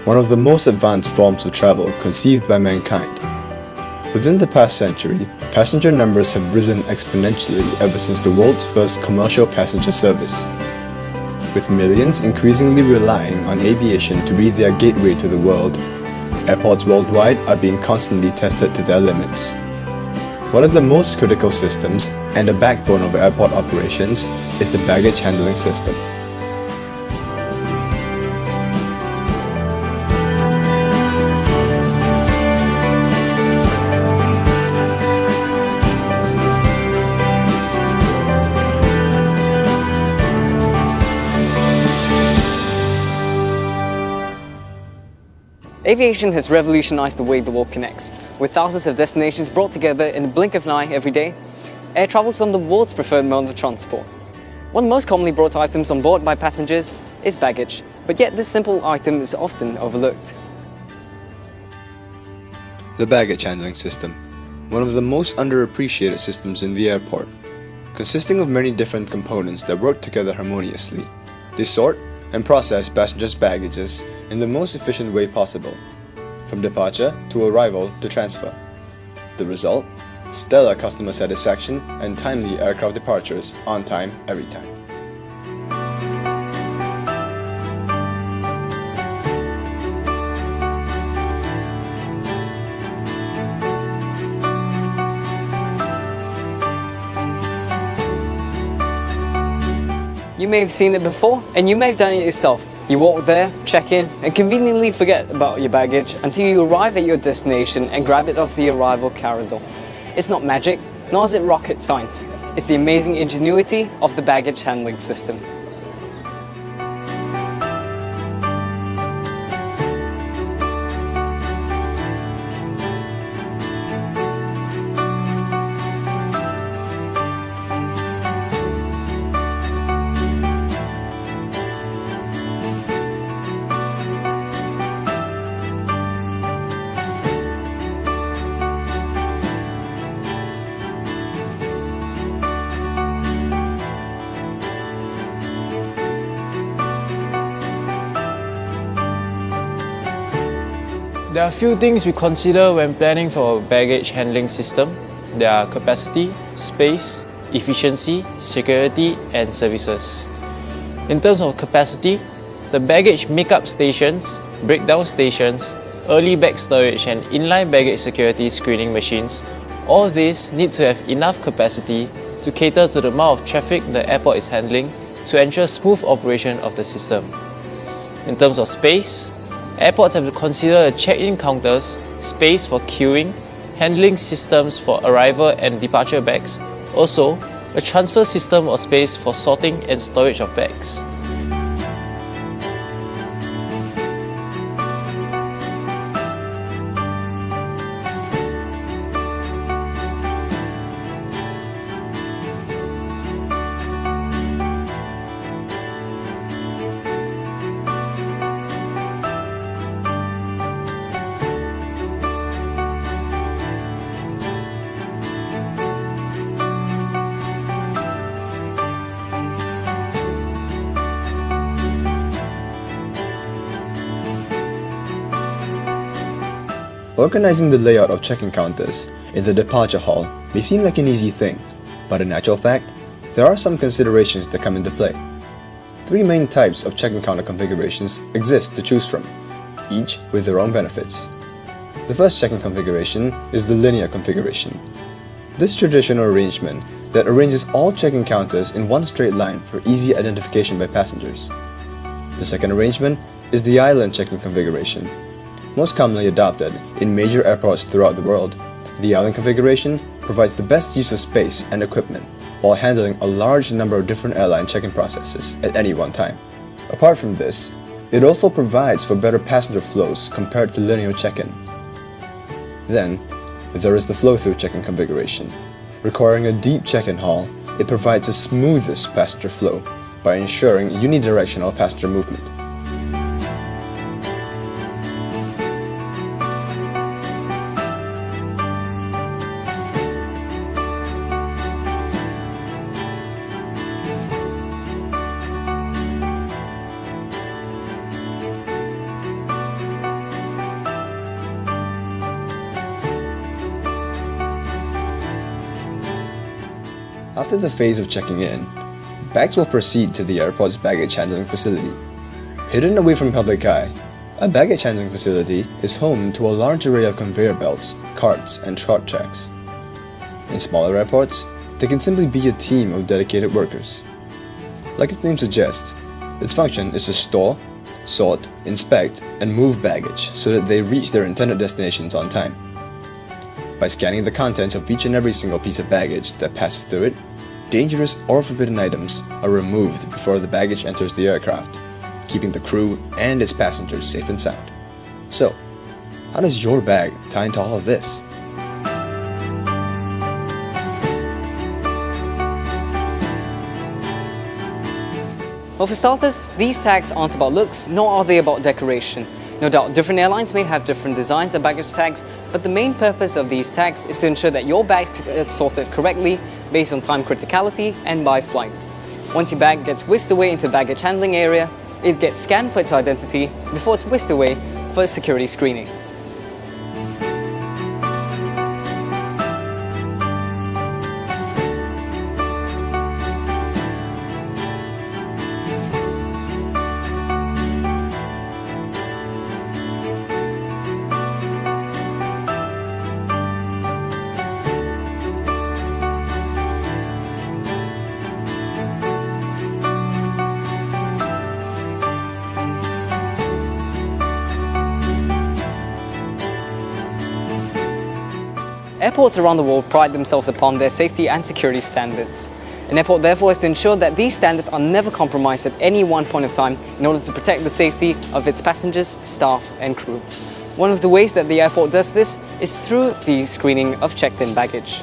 one of the most advanced forms of travel conceived by mankind. Within the past century, passenger numbers have risen exponentially ever since the world's first commercial passenger service. With millions increasingly relying on aviation to be their gateway to the world, airports worldwide are being constantly tested to their limits. One of the most critical systems and the backbone of airport operations is the baggage handling system. Aviation has revolutionized the way the world connects. With thousands of destinations brought together in the blink of an eye every day, air travel's become the world's preferred mode of transport. One of the most commonly brought items on board by passengers is baggage, but yet this simple item is often overlooked. The baggage handling system, one of the most underappreciated systems in the airport. Consisting of many different components that work together harmoniously, they sort and process passengers' baggages in the most efficient way possible, from departure to arrival to transfer. The result? Stellar customer satisfaction and timely aircraft departures on time, every time. You may have seen it before, and you may have done it yourself. You walk there, check in, and conveniently forget about your baggage until you arrive at your destination and grab it off the arrival carousel. It's not magic, nor is it rocket science. It's the amazing ingenuity of the baggage handling system. There are a few things we consider when planning for a baggage handling system. There are capacity, space, efficiency, security, and services. In terms of capacity, the baggage make-up stations, breakdown stations, early bag storage and inline baggage security screening machines, all these need to have enough capacity to cater to the amount of traffic the airport is handling to ensure smooth operation of the system. In terms of space, airports have to consider the check-in counters, space for queuing, handling systems for arrival and departure bags, also a transfer system or space for sorting and storage of bags. Organizing the layout of check-in counters in the departure hall may seem like an easy thing, but in actual fact, there are some considerations that come into play. Three main types of check-in counter configurations exist to choose from, each with their own benefits. The first check-in configuration is the linear configuration. This traditional arrangement that arranges all check-in counters in one straight line for easy identification by passengers. The second arrangement is the island check-in configuration. Most commonly adopted in major airports throughout the world, the island configuration provides the best use of space and equipment while handling a large number of different airline check-in processes at any one time. Apart from this, it also provides for better passenger flows compared to linear check-in. Then, there is the flow-through check-in configuration. Requiring a deep check-in hall, it provides the smoothest passenger flow by ensuring unidirectional passenger movement. After the phase of checking in, bags will proceed to the airport's baggage handling facility. Hidden away from public eye, a baggage handling facility is home to a large array of conveyor belts, carts, and trot tracks. In smaller airports, they can simply be a team of dedicated workers. Like its name suggests, its function is to store, sort, inspect, and move baggage so that they reach their intended destinations on time. By scanning the contents of each and every single piece of baggage that passes through it, dangerous or forbidden items are removed before the baggage enters the aircraft, keeping the crew and its passengers safe and sound. So, how does your bag tie into all of this? Well, for starters, these tags aren't about looks, nor are they about decoration. No doubt, different airlines may have different designs of baggage tags, but the main purpose of these tags is to ensure that your bag gets sorted correctly based on time criticality and by flight. Once your bag gets whisked away into the baggage handling area, it gets scanned for its identity before it's whisked away for security screening. Airports around the world pride themselves upon their safety and security standards. An airport therefore has to ensure that these standards are never compromised at any one point of time in order to protect the safety of its passengers, staff and crew. One of the ways that the airport does this is through the screening of checked-in baggage.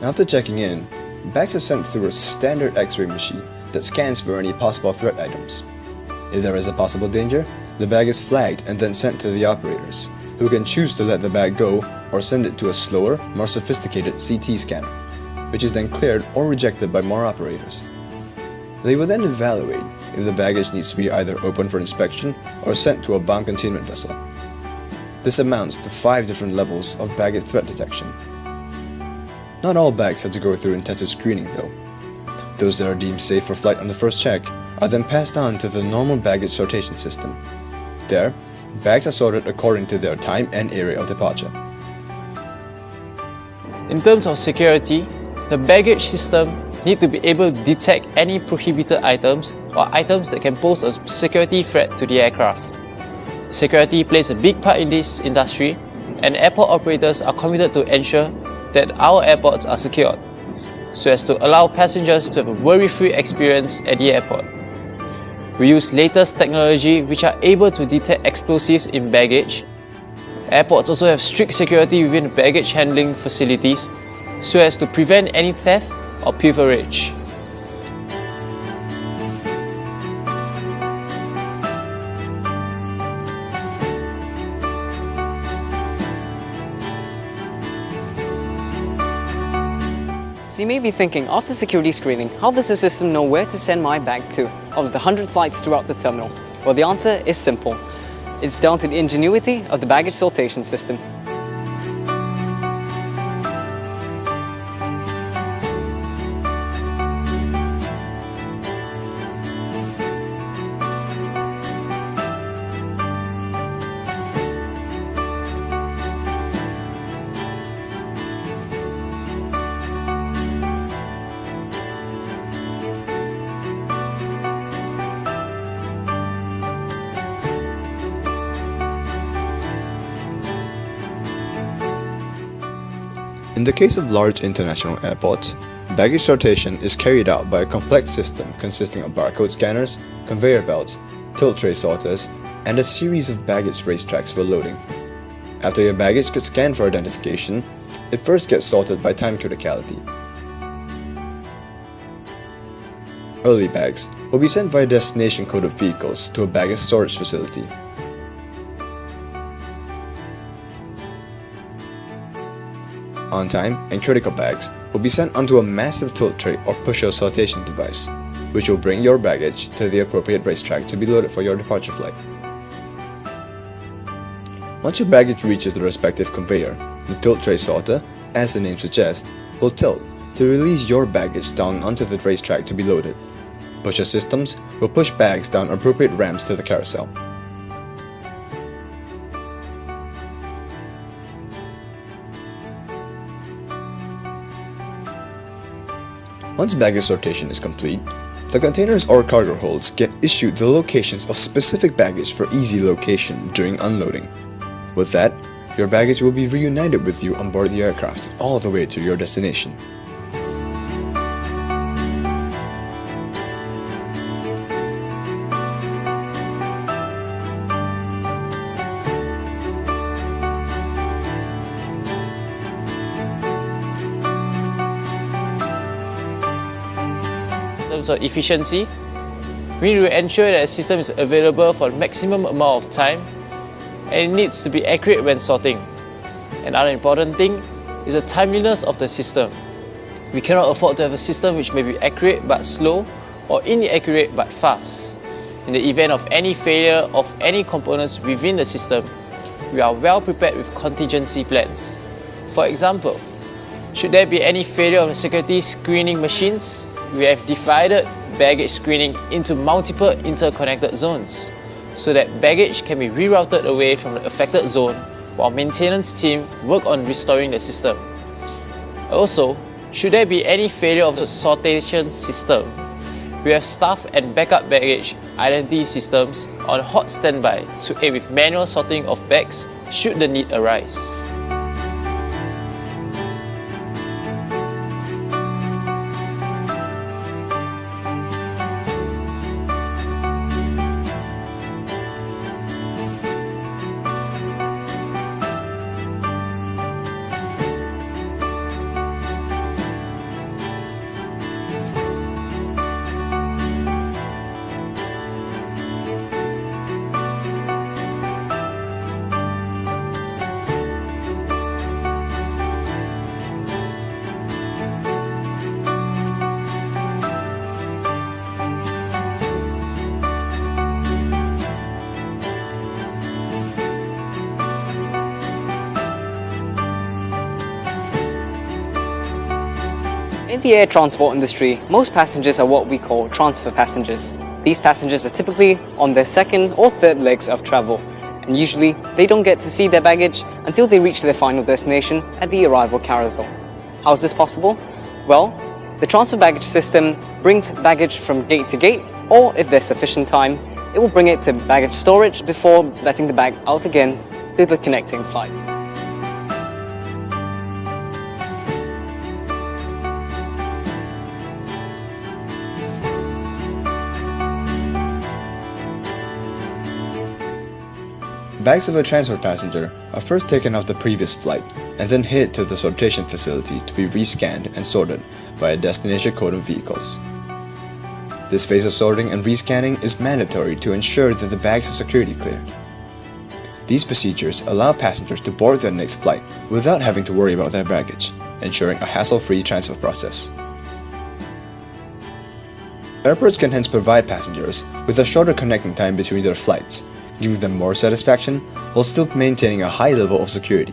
After checking in, bags are sent through a standard X-ray machine that scans for any possible threat items. If there is a possible danger, the bag is flagged and then sent to the operators, who can choose to let the bag go or send it to a slower, more sophisticated CT scanner, which is then cleared or rejected by more operators. They will then evaluate if the baggage needs to be either opened for inspection or sent to a bomb containment vessel. This amounts to 5 different levels of baggage threat detection. Not all bags have to go through intensive screening though. Those that are deemed safe for flight on the first check are then passed on to the normal baggage sortation system. There, bags are sorted according to their time and area of departure. In terms of security, the baggage system need to be able to detect any prohibited items or items that can pose a security threat to the aircraft. Security plays a big part in this industry, and airport operators are committed to ensure that our airports are secured, so as to allow passengers to have a worry-free experience at the airport. We use latest technology which are able to detect explosives in baggage. Airports also have strict security within the baggage handling facilities, so as to prevent any theft or pilferage. So you may be thinking, after security screening, how does the system know where to send my bag to out of the 100 flights throughout the terminal? Well, the answer is simple. It's down to the ingenuity of the baggage sortation system. In the case of large international airports, baggage sortation is carried out by a complex system consisting of barcode scanners, conveyor belts, tilt tray sorters, and a series of baggage racetracks for loading. After your baggage gets scanned for identification, it first gets sorted by time criticality. Early bags, will be sent via destination coded vehicles to a baggage storage facility. On-time and critical bags will be sent onto a massive tilt tray or pusher sortation device, which will bring your baggage to the appropriate racetrack to be loaded for your departure flight. Once your baggage reaches the respective conveyor, the tilt tray sorter, as the name suggests, will tilt to release your baggage down onto the racetrack to be loaded. Pusher systems will push bags down appropriate ramps to the carousel. Once baggage sortation is complete, the containers or cargo holds get issued the locations of specific baggage for easy location during unloading. With that, your baggage will be reunited with you on board the aircraft all the way to your destination. In terms of efficiency, we need to ensure that the system is available for the maximum amount of time, and it needs to be accurate when sorting. Another important thing is the timeliness of the system. We cannot afford to have a system which may be accurate but slow or inaccurate but fast. In the event of any failure of any components within the system, we are well prepared with contingency plans. For example, should there be any failure of the security screening machines, we have divided baggage screening into multiple interconnected zones, so that baggage can be rerouted away from the affected zone while maintenance team work on restoring the system. Also, should there be any failure of the sortation system, we have staff and backup baggage identity systems on hot standby to aid with manual sorting of bags should the need arise. In the air transport industry, most passengers are what we call transfer passengers. These passengers are typically on their second or third legs of travel, and usually they don't get to see their baggage until they reach their final destination at the arrival carousel. How is this possible? Well, the transfer baggage system brings baggage from gate to gate, or if there's sufficient time, it will bring it to baggage storage before letting the bag out again to the connecting flight. Bags of a transfer passenger are first taken off the previous flight and then headed to the sortation facility to be rescanned and sorted via destination coded vehicles. This phase of sorting and rescanning is mandatory to ensure that the bags are security cleared. These procedures allow passengers to board their next flight without having to worry about their baggage, ensuring a hassle-free transfer process. Airports can hence provide passengers with a shorter connecting time between their flights, giving them more satisfaction while still maintaining a high level of security.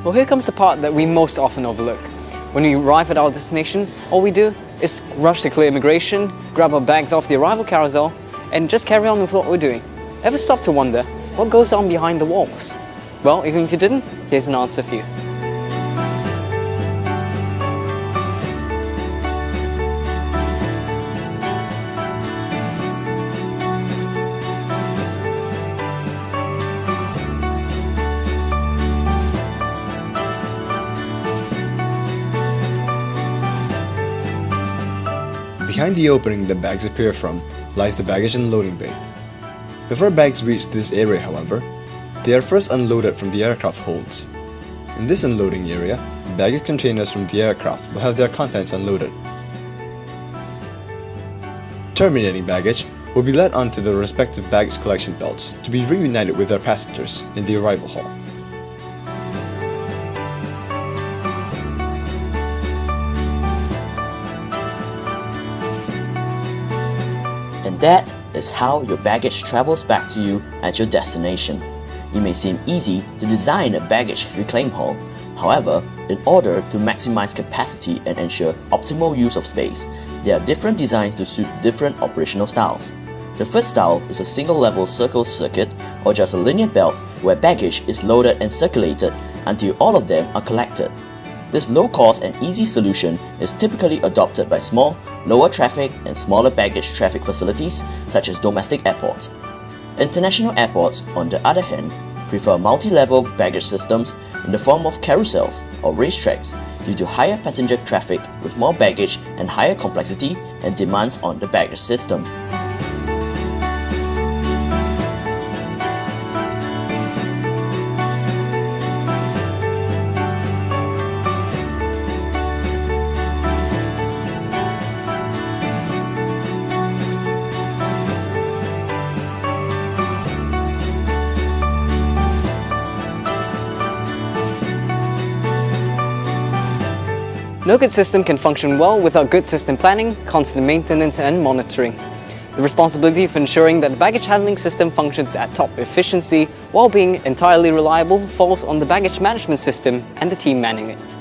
Well, here comes the part that we most often overlook. When we arrive at our destination, all we do is rush to clear immigration, grab our bags off the arrival carousel, and just carry on with what we're doing. Ever stop to wonder what goes on behind the walls? Well, even if you didn't, here's an answer for you. Behind the opening the bags appear from lies the baggage unloading bay. Before bags reach this area, however, they are first unloaded from the aircraft holds. In this unloading area, baggage containers from the aircraft will have their contents unloaded. Terminating baggage will be led onto the respective baggage collection belts to be reunited with their passengers in the arrival hall. And that is how your baggage travels back to you at your destination. It may seem easy to design a baggage reclaim hall. However, in order to maximize capacity and ensure optimal use of space, there are different designs to suit different operational styles. The first style is a single-level circle circuit or just a linear belt where baggage is loaded and circulated until all of them are collected. This low-cost and easy solution is typically adopted by small, lower traffic and smaller baggage traffic facilities such as domestic airports. International airports, on the other hand, prefer multi-level baggage systems in the form of carousels or racetracks due to higher passenger traffic with more baggage and higher complexity and demands on the baggage system. No good system can function well without good system planning, constant maintenance and monitoring. The responsibility for ensuring that the baggage handling system functions at top efficiency while being entirely reliable falls on the baggage management system and the team manning it.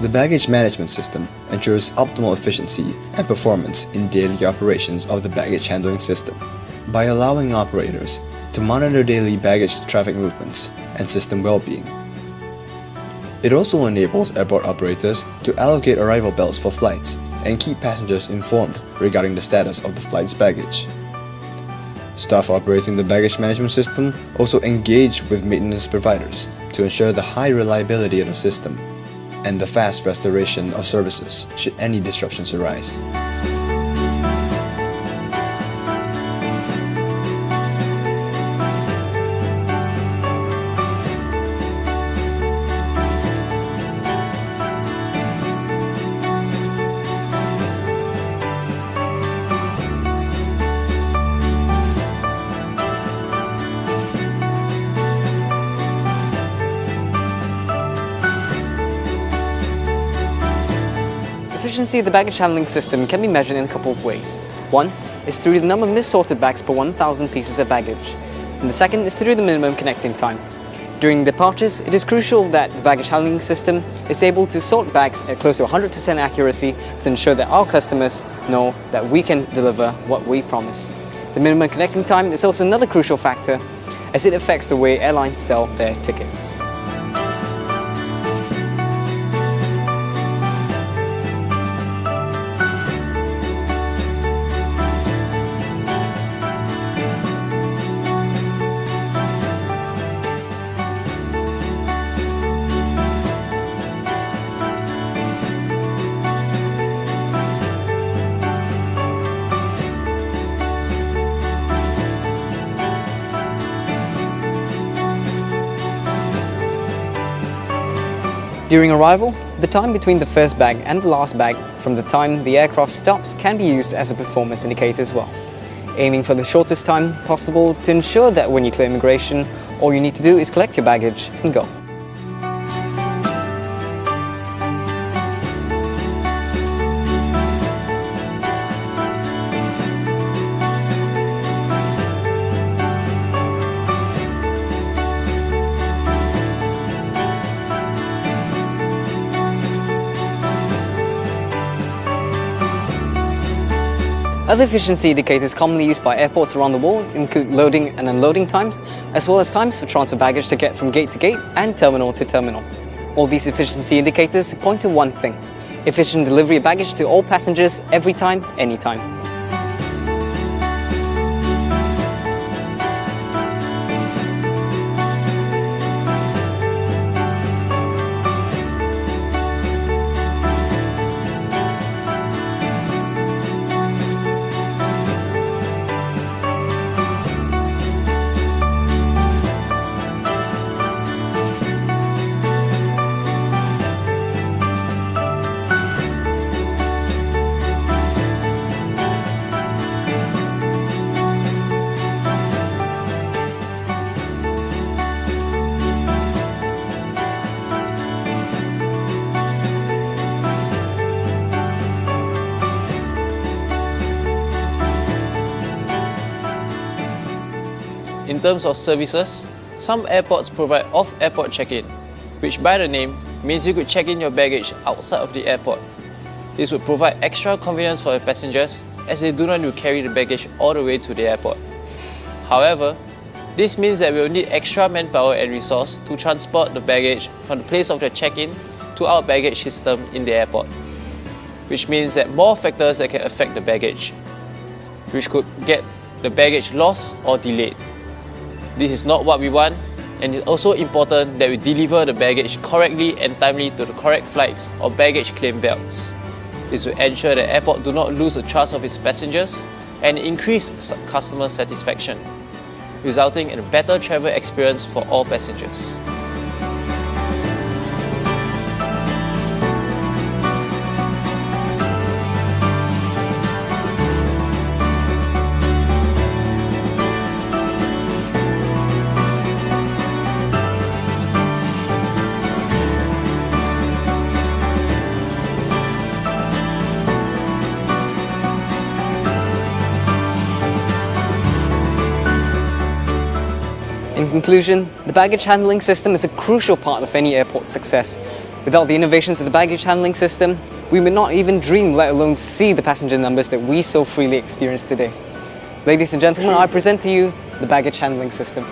The baggage management system ensures optimal efficiency and performance in daily operations of the baggage handling system by allowing operators to monitor daily baggage traffic movements and system well-being. It also enables airport operators to allocate arrival belts for flights and keep passengers informed regarding the status of the flight's baggage. Staff operating the baggage management system also engage with maintenance providers to ensure the high reliability of the system and the fast restoration of services should any disruptions arise. Efficiency of the baggage handling system can be measured in a couple of ways. One is through the number of mis-sorted bags per 1,000 pieces of baggage, and the second is through the minimum connecting time. During departures, it is crucial that the baggage handling system is able to sort bags at close to 100% accuracy to ensure that our customers know that we can deliver what we promise. The minimum connecting time is also another crucial factor as it affects the way airlines sell their tickets. During arrival, the time between the first bag and the last bag from the time the aircraft stops can be used as a performance indicator as well, aiming for the shortest time possible to ensure that when you clear immigration, all you need to do is collect your baggage and go. Other efficiency indicators commonly used by airports around the world include loading and unloading times, as well as times for transfer baggage to get from gate to gate and terminal to terminal. All these efficiency indicators point to one thing: efficient delivery of baggage to all passengers every time, anytime. In terms of services, some airports provide off-airport check-in, which by the name means you could check in your baggage outside of the airport. This would provide extra convenience for the passengers as they do not need to carry the baggage all the way to the airport. However, this means that we will need extra manpower and resource to transport the baggage from the place of the check-in to our baggage system in the airport, which means that more factors that can affect the baggage, which could get the baggage lost or delayed. This is not what we want, and it's also important that we deliver the baggage correctly and timely to the correct flights or baggage claim belts. This will ensure the airport do not lose the trust of its passengers and increase customer satisfaction, resulting in a better travel experience for all passengers. In conclusion, the baggage handling system is a crucial part of any airport's success. Without the innovations of the baggage handling system, we would not even dream, let alone see the passenger numbers that we so freely experience today. Ladies and gentlemen, I present to you the baggage handling system.